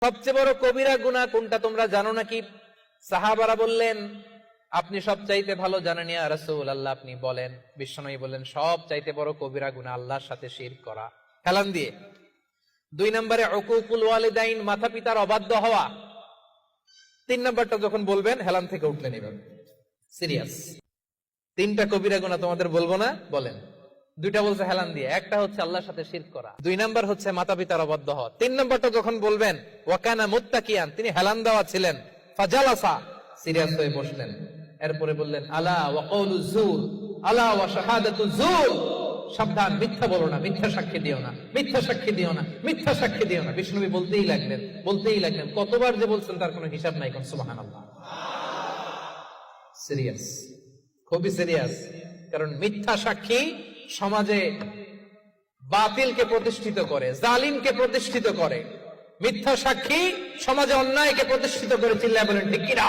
সবচেয়ে বড় কবিরা গুনাহ কোনটা তোমরা জানো নাকি? সাহাবারা বললেন, আপনি সবচাইতে ভালো জানেন ইয়া রাসূলুল্লাহ, আপনি বলেন। বিশ্বনবী বললেন, সবচাইতে বড় কবিরা গুনাহ আল্লাহর সাথে শিরক করা। হেলান দিয়ে। 2 নম্বরে উকুকুল ওয়ালিদাইন, মাতা পিতার অবাধ্য হওয়া। 3 নম্বরটা যখন বলবেন হেলান থেকে উঠলেন এভাবে, সিরিয়াস। 3টা কবিরা গুনাহ তোমাদের বলবো না, বলেন। 2টা বলছে হেলান দিয়ে, একটা হচ্ছে আল্লাহর সাথে শিরক করা, 2 নাম্বার হচ্ছে মাতা পিতার অবাধ্য হওয়া। 3 নাম্বারটা যখন বলবেন, ওয়াকানা মুত্তাকিয়ান, তিনি হেলান দেওয়া ছিলেন, ফাজালাসা, সিরিয়াস হয়ে বসলেন। এরপরে বললেন, আলা ওয়া কওলুজ জুর, আলা ওয়া শাহাদাতুজ জুর, সাবধান, মিথ্যা বলো না, মিথ্যা সাক্ষী দিও না, মিথ্যা সাক্ষী দিও না, মিথ্যা সাক্ষী দিও না। বিষ্ণুবী বলতেই লাগলেন, বলতেই লাগলেন। কতবার যে বলছেন তার কোনো হিসাব নাই। কোন সুবহানাল্লাহ। সিরিয়াস, খুবই সিরিয়াস। কারণ মিথ্যা সাক্ষী সমাজে বাতিলকে প্রতিষ্ঠিত করে, জালিমকে প্রতিষ্ঠিত করে। মিথ্যা সাক্ষী সমাজে অন্যায়কে প্রতিষ্ঠিত করে। চিল্লায় বলেন ঠিক কিনা?